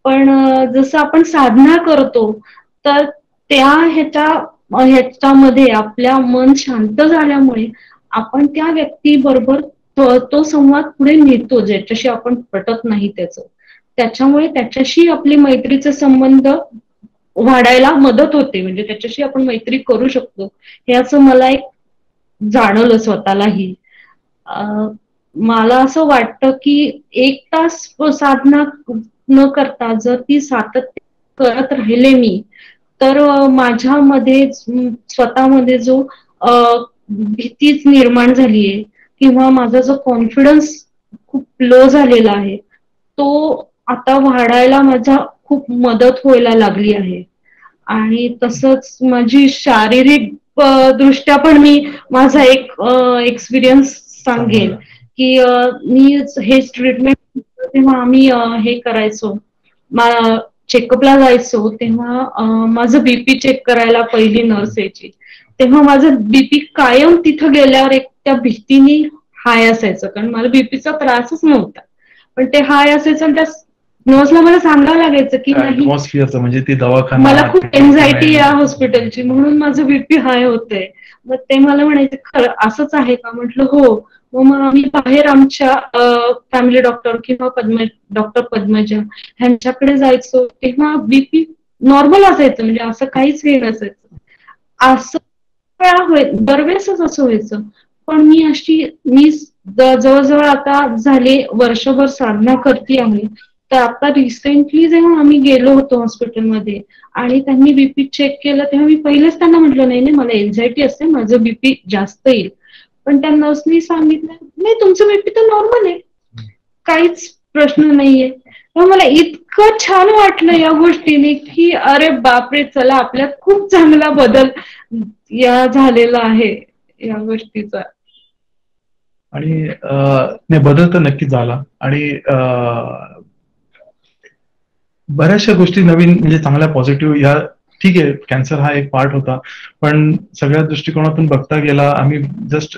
S2: पण जसं आपण साधना करतो तर ह्याच्यामध्ये आपल्या मन शांत झाल्यामुळे आपण त्या व्यक्तीबरोबर तो संवाद पुढे नेतो ज्याच्याशी आपण पटत नाही त्याच्यामुळे त्याच्याशी आपली मैत्रीचे संबंध वाढायला मदत होते, म्हणजे त्याच्याशी आपण मैत्री करू शकतो हे असं मला एक जाणवलं स्वतःलाही. मला असं वाटतं की 1 तास साधना न करता जर ती सातत्य करत राहिले मी, तर माझ्यामध्ये स्वतःमध्ये जो भीतीच निर्माण झालीये किंवा माझा जो कॉन्फिडन्स खूप लो झालेला आहे तो आता वाढायला माझा खूप मदत व्हायला लागली आहे. आणि तसंच माझी शारीरिक दृष्ट्या पण मी माझा एक एक्सपिरियन्स सांगेल की मी हेच ट्रीटमेंट तेव्हा आम्ही हे करायचो, चेकअपला जायचो तेव्हा माझं बीपी चेक करायला पहिली नर्स यायची, तेव्हा माझं बीपी कायम तिथं गेल्यावर एक त्या भीतीने हाय असायचं, कारण मला बीपीचा त्रासच नव्हता पण ते हाय असायचं आणि त्या नर्सला मला सांगावं लागायचं की नाही
S3: म्हणजे ती दवाखाना
S2: मला खूप एन्झायटी आहे हॉस्पिटलची म्हणून माझं बीपी हाय होतंय. मग ते मला म्हणायचे खरं असंच आहे का? म्हटलं हो. मग आम्ही बाहेर आमच्या फॅमिली डॉक्टर किंवा डॉक्टर पद्मजा ह्यांच्याकडे जायचो तेव्हा बीपी नॉर्मल असायचं, म्हणजे असं काहीच हे नसायचं. असं दरवेळेसच असं व्हायचं. पण मी जवळजवळ आता झाले वर्षभर साधना करते आहे, तर आता रिसेंटली जेव्हा आम्ही गेलो होतो हॉस्पिटलमध्ये आणि त्यांनी बीपी चेक केलं तेव्हा मी पहिलेच त्यांना म्हटलं नाही नाही मला एन्झायटी असते, माझं बीपी जास्त येईल. पण त्या नर्सनी सांगितलं नाही तुमचं बीपी तर नॉर्मल आहे, काहीच प्रश्न नाहीये. मग मला इतकं छान वाटलं या गोष्टीने की अरे बापरे चला आपल्यात खूप चांगला बदल या झालेला आहे या गोष्टीचा.
S3: आणि बदल तर नक्कीच झाला आणि बऱ्याचशा गोष्टी नवीन म्हणजे चांगल्या पॉझिटिव्ह या ठीक आहे कॅन्सर हा एक पार्ट होता पण सगळ्या दृष्टिकोनातून बघता गेला. आम्ही जस्ट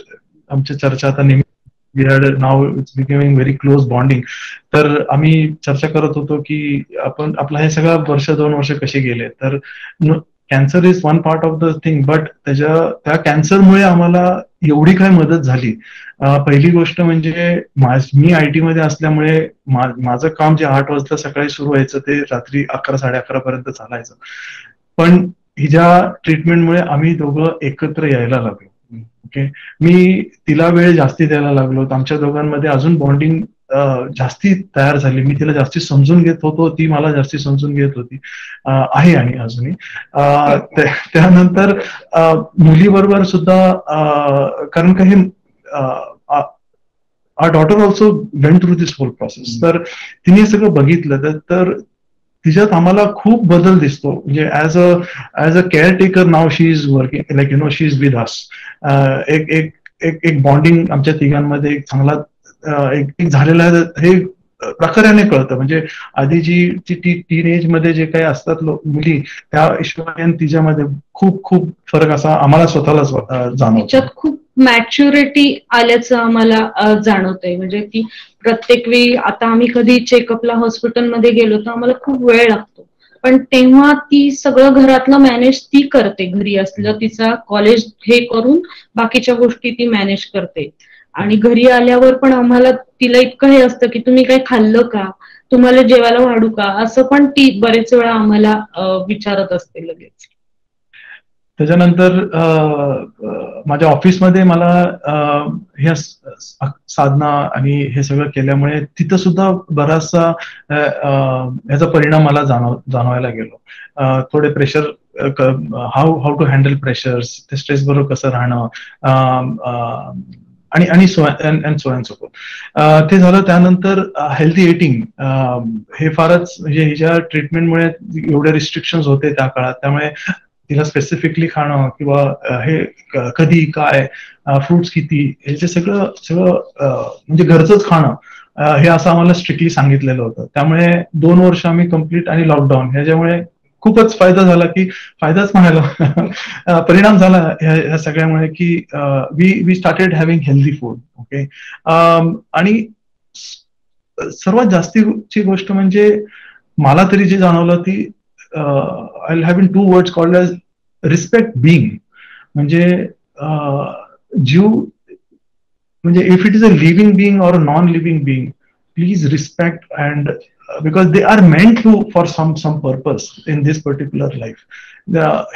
S3: आमच्या चर्चा आता नेहमी we had now it's becoming very close bonding. तर आम्ही चर्चा करत होतो की आपण आपला हे सगळं 1-2 वर्ष कसे गेले. तर cancer is one part of the thing but त्या कॅन्सरमुळे आम्हाला एवढी काय मदत झाली. पहिली गोष्ट म्हणजे मी IT मध्ये असल्यामुळे माझं काम जे 8 वाजता सकाळी सुरू व्हायचं ते रात्री 11-11:30 पर्यंत चालायचं. पण हिच्या ट्रीटमेंटमुळे आम्ही दोघं एकत्र यायला लागलो. ओके, मी तिला वेळ जास्ती द्यायला लागलो, आमच्या दोघांमध्ये अजून बॉन्डिंग जास्ती तयार झाली. मी तिला जास्ती समजून घेत होतो, ती मला जास्ती समजून घेत होती आहे आणि अजूनही. त्यानंतर मुलीबरोबर सुद्धा कारण काही आवर डॉटर ऑल्सो वेंट थ्रू दिस होल प्रोसेस. तर तिने सगळं बघितलं तर तिच्यात आम्हाला खूप बदल दिसतो. म्हणजे as a caretaker now she is working like she is with us. एक बॉन्डिंग आमच्या तिघांमध्ये एक चांगला एक झालेला हे प्रकाराने कळतं. म्हणजे आधी जी टीन मध्ये जे काही असतात मुली त्या हिशोबाने तिच्यामध्ये खूप खूप फरक असा आम्हाला स्वतःलाच जाणवतो.
S2: खूप मॅच्युरिटी आल्याचं आम्हाला जाणवतंय. म्हणजे ती प्रत्येक वेळी आता आम्ही कधी चेकअपला हॉस्पिटलमध्ये गेलो तर आम्हाला खूप वेळ लागतो, पण तेव्हा ती सगळं घरातलं मॅनेज ती करते. घरी असलं तिचा कॉलेज हे करून बाकीच्या गोष्टी ती मॅनेज करते. आणि घरी आल्यावर पण आम्हाला तिला इतकं हे असतं की तुम्ही काही खाल्लं का, तुम्हाला जेवायला वाढू का, असं पण ती बरेच वेळा आम्हाला विचारत असते लगेच.
S3: त्याच्यानंतर माझ्या ऑफिसमध्ये मला ह्या साधना आणि हे सगळं केल्यामुळे तिथं सुद्धा बराचसा ह्याचा परिणाम मला जाणवायला गेलो. थोडे pressure how to handle pressures, ते स्ट्रेस बरोबर कसं राहणं आणि सो अँड सो फोर्थ. ते झालं. त्यानंतर हेल्दी एटिंग हे फारच म्हणजे हिच्या ट्रीटमेंटमुळे एवढे रिस्ट्रिक्शन्स होते त्या काळात, त्यामुळे तिला स्पेसिफिकली खाणं किंवा हे कधी काय फ्रुट्स किती हे सगळं म्हणजे घरचंच खाणं हे असं आम्हाला स्ट्रिक्टली सांगितलेलं होतं. त्यामुळे 2 वर्ष आम्ही कम्प्लीट आणि लॉकडाऊन ह्याच्यामुळे खूपच फायदा झाला, की फायदाच म्हणायला परिणाम झाला ह्या सगळ्यामुळे की we started having healthy food. Okay, आणि सर्वात जास्तीची गोष्ट म्हणजे मला तरी जे जाणवलं ती I'll have in 2 words called as respect being. म्हणजे जीव म्हणजे if it is a living being or a non living being, please respect and because they are meant to for some purpose in this particular life.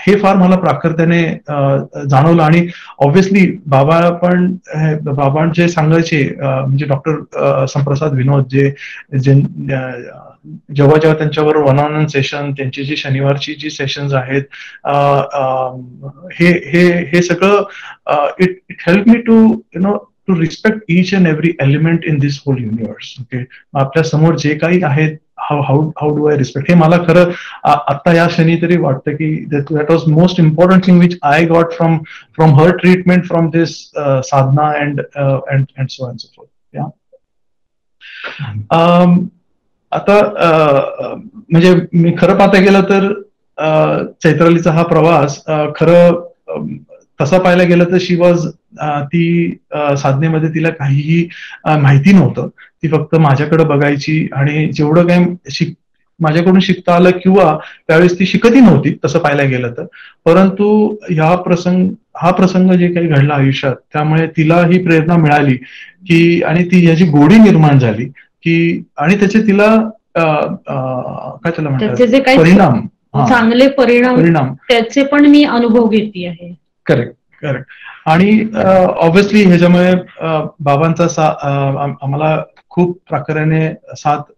S3: हे फार मला प्राकर्त्याने जाणवलं. आणि obviously बाबा जे सांगायचे, म्हणजे डॉक्टर संप्रसाद विनोद जे जेव्हा त्यांच्यावर वन ऑन वन सेशन, त्यांची जी शनिवारची जी सेशन्स आहेत, हे सगळं it help me to to respect each and every element in this whole universe. Okay, आपल्या समोर जे काही आहेत, हाऊ डू आय रिस्पेक्ट, हे मला खरं आता या क्षणी तरी वाटतं की that was most important thing which I got from her treatment, from this Sadhana and so and so fourth. आता म्हणजे मी खरं पाहता गेलं तर चैत्रालीचा हा प्रवास खरं तसा पाहायला गेलं तर शी वॉज, ती साधनेमध्ये तिला काहीही माहिती नव्हतं. ती फक्त माझ्याकडे बघायची आणि जेवढं काही माझ्याकडून शिकता आलं, किंवा त्यावेळेस ती शिकतही नव्हती तसं पाहायला गेलं तर. परंतु हा प्रसंग जे काही घडला आयुष्यात, त्यामुळे तिला ही प्रेरणा मिळाली की, आणि ती ह्याची गोडी निर्माण झाली की, आणि त्याचे तिला काय त्याला म्हणतात, परिणाम,
S2: चांगले परिणाम त्याचे पण मी अनुभव घेते आहे.
S3: करेक्ट. आणि ऑब्व्हियसली ह्याच्यामुळे बाबांचा आम्हाला खूप प्राकाराने साथ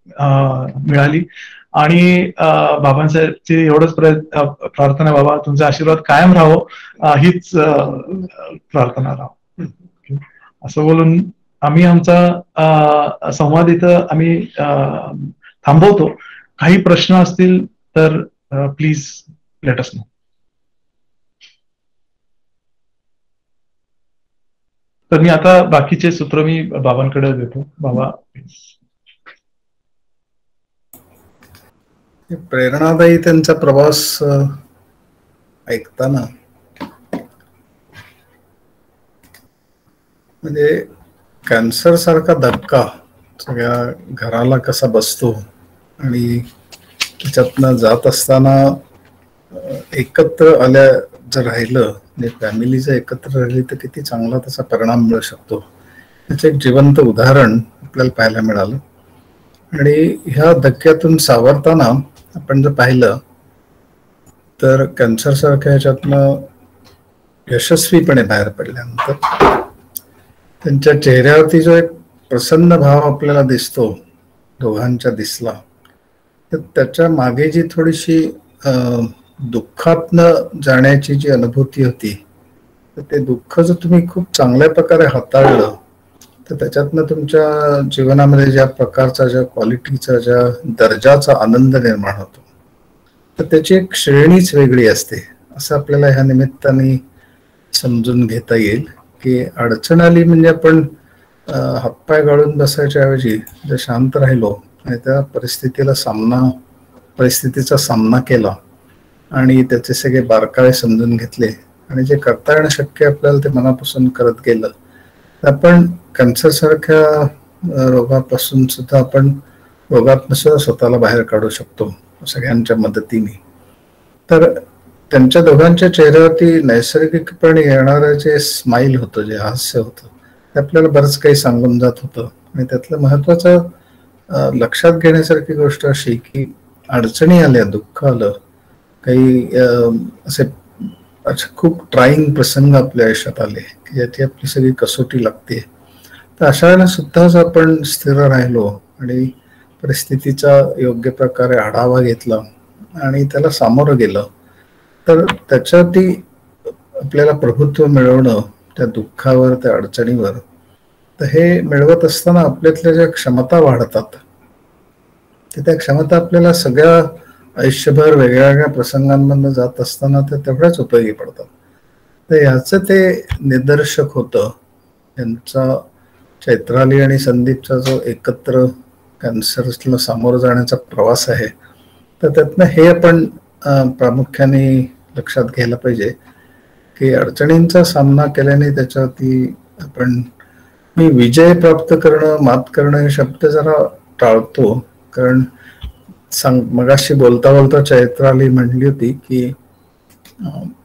S3: मिळाली. आणि बाबांचे एवढंच प्रार्थना, बाबा तुमचा आशीर्वाद कायम राहो, हीच प्रार्थना राहो. असं बोलून आम्ही आमचा संवाद इथं आम्ही थांबवतो. काही प्रश्न असतील तर प्लीज लेट अस नो. तर मी आता बाकीचे सूत्र मी बाबांकडे देतो. बाबा,
S1: प्रेरणादायी त्यांचा प्रवास ऐकताना म्हणजे कॅन्सर सारखा धक्का सगळ्या घराला कसा बसतो, आणि त्याच्यातनं जात असताना एकत्र आल्या जर राहिलं, म्हणजे फॅमिली जर एकत्र राहिली तर किती चांगला त्याचा परिणाम मिळू शकतो, त्याचं एक जिवंत उदाहरण आपल्याला पाहायला मिळालं. आणि ह्या धक्क्यातून सावरताना आपण जर पाहिलं तर कॅन्सर सारख्या ह्याच्यातनं यशस्वीपणे बाहेर पडल्यानंतर त्यांच्या चेहऱ्यावरती जो एक प्रसन्न भाव आपल्याला दिसतो, दोघांच्या दिसला, तर त्याच्या मागे जी थोडीशी दुःखातनं जाण्याची जी अनुभूती होती, तर ते दुःख जर तुम्ही खूप चांगल्या प्रकारे हाताळलं तर त्याच्यातनं तुमच्या जीवनामध्ये ज्या प्रकारचा, ज्या क्वालिटीचा, ज्या दर्जाचा आनंद निर्माण होतो, तर त्याची एक श्रेणीच वेगळी असते, असं आपल्याला ह्या निमित्ताने समजून घेता येईल. की अडचण आली म्हणजे आपण हातपाय गाळून बसायच्या ऐवजी जर शांत राहिलो आणि त्या परिस्थितीचा सामना केला आणि त्याचे सगळे बारकावे समजून घेतले आणि जे करता येणं शक्य आपल्याला ते मनापासून करत गेलं, तर आपण कॅन्सर सारख्या रोगापासून सुद्धा स्वतःला बाहेर काढू शकतो सगळ्यांच्या मदतीने. तर त्यांच्या दोघांच्या चेहऱ्यावरती नैसर्गिकपणे येणारं जे स्माईल होतं, जे हास्य होतं, ते आपल्याला बरंच काही सांगून जात होतं. आणि त्यातलं महत्वाचं लक्षात घेण्यासारखी गोष्ट अशी की अडचणी आल्या, दुःख आलं, काही असे खूप ट्राईंग प्रसंग आपल्या आयुष्यात आले की ज्याची आपली सगळी कसोटी लागते, तर अशा वेळेला सुद्धा जर आपण स्थिर राहिलो आणि परिस्थितीचा योग्य प्रकारे आढावा घेतला आणि त्याला सामोरं गेलं, तर त्याच्यावरती आपल्याला प्रभुत्व मिळवणं, त्या दुःखावर, त्या अडचणीवर, तर हे मिळवत असताना आपल्यातल्या ज्या क्षमता वाढतात, त्या क्षमता आपल्याला सगळ्या आयुष्यभर वेगळ्या वेगळ्या प्रसंगांमधून जात असताना त्या तेवढ्याच उपयोगी पडतात. तर ह्याचं ते निदर्शक होतं यांचा चैत्राली आणि संदीपचा जो एकत्र कॅन्सरला सामोरं जाण्याचा प्रवास आहे. तर त्यातनं हे आपण प्रामुख्याने लक्षात घ्यायला पाहिजे की अडचणींचा सामना केल्याने त्याच्यावरती आपण विजय प्राप्त करणं, मात करणं हे शब्द जरा टाळतो. कारण मगाशी बोलता बोलता चैत्राली म्हणली होती की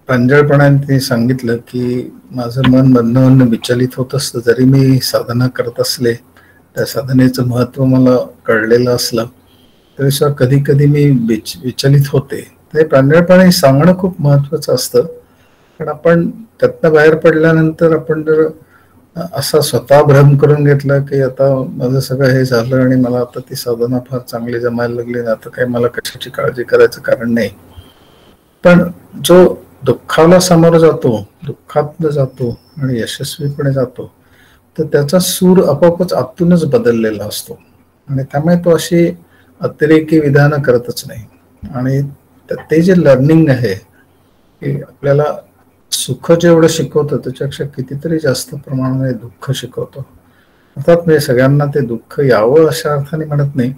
S1: प्रांजळपणाने तिने सांगितलं की माझं मन मधनं विचलित होत असतं, जरी मी साधना करत असले, त्या साधनेचं महत्व मला कळलेलं असलं तरी सुद्धा कधी कधी मी विचलित होते. ते प्रांजळपणे सांगणं खूप महत्वाचं असतं. पण आपण त्यातनं बाहेर पडल्यानंतर आपण जर असा स्वतः भ्रम करून घेतला की आता माझं सगळं हे झालं आणि मला आता ती साधना फार चांगली जमायला लागली ना, आता काही मला कशाची काळजी करायचं कारण नाही. पण जो दुःखाला सामोरं जातो, दुःखात जातो आणि यशस्वीपणे जातो, तर त्याचा सूर आपोआपच आतूनच बदललेला असतो आणि त्यामुळे तो अशी अतिरेकी विधानं करतच नाही. आणि ते जे लर्निंग आहे की आपल्याला सुख जेवढं शिकवतं त्याच्यापेक्षा कितीतरी जास्त प्रमाणामध्ये दुःख शिकवतो. अर्थात म्हणजे सगळ्यांना ते दुःख यावं अशा अर्थाने म्हणत नाही,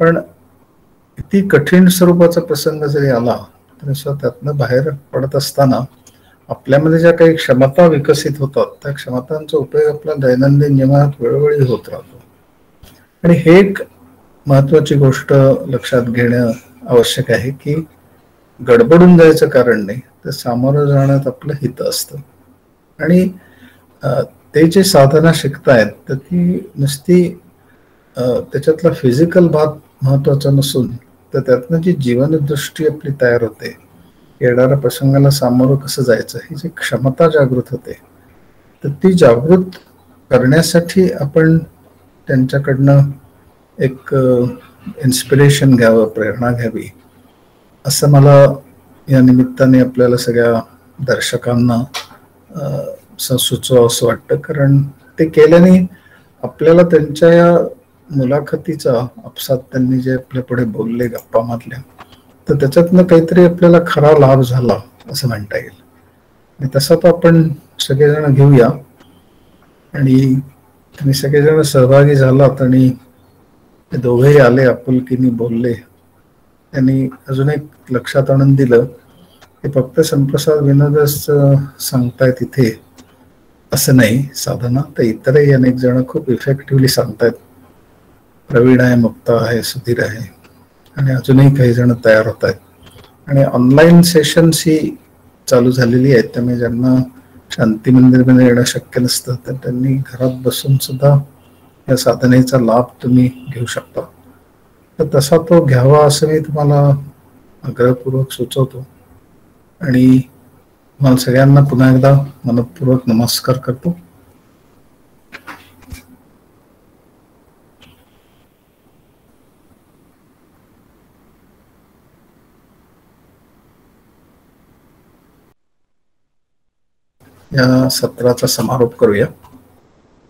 S1: पण किती कठीण स्वरूपाचा प्रसंग जरी आला तरी सुद्धा त्यातनं बाहेर पडत असताना आपल्यामध्ये ज्या काही क्षमता विकसित होतात त्या क्षमतांचा उपयोग आपल्या दैनंदिन जीवनात वेळोवेळी होत राहतो. आणि हे एक महत्वाची गोष्ट लक्षात घेणं आवश्यक आहे की गडबडून जायचं कारण नाही, तर सामोरं जाण्यात आपलं हित असतं. आणि ते जे साधना शिकतायत तर ती नुसती त्याच्यातला फिजिकल भाग महत्वाचा नसून तर त्यातनं जी जीवनदृष्टी आपली तयार होते, येणाऱ्या प्रसंगाला सामोरं कसं जायचं ही जी क्षमता जागृत होते, तर ती जागृत करण्यासाठी आपण त्यांच्याकडनं एक इन्स्पिरेशन घ्यावं, प्रेरणा घ्यावी, असं मला या निमित्ताने आपल्याला सगळ्या दर्शकांना सुचवावं असं वाटतं. कारण ते केल्याने आपल्याला त्यांच्या या मुलाखतीचा आपसात त्यांनी जे आपल्या पुढे बोलले, गप्पा मारल्या, तर त्याच्यातनं काहीतरी आपल्याला खरा लाभ झाला असं म्हणता येईल. आणि तसा तो आपण सगळेजण घेऊया. आणि तुम्ही सगळेजण सहभागी झालात आणि दोघेही आले, आपुलकीने बोलले. त्यांनी अजून एक लक्षात आणून दिलं की फक्त संप्रसाद विनोदच सांगताय तिथे असं नाही साधना, तर इतरही अनेक जण खूप इफेक्टिव्हली सांगतायत. प्रवीण आहे, मुक्ता आहे, सुधीर आहे आणि अजूनही काही जण तयार होत आहेत. आणि ऑनलाईन सेशन्स ही चालू झालेली आहेत, त्यामुळे ज्यांना शांती मंदिरमध्ये येणं शक्य नसतं तर त्यांनी घरात बसून सुद्धा या साधनेचा लाभ तुम्ही घेऊ शकता. तर तसा तो घ्यावा असं मी तुम्हाला आग्रहपूर्वक सुचवतो. आणि मला सगळ्यांना पुन्हा एकदा मनपूर्वक नमस्कार करतो. या सत्राचा समारोप करूया.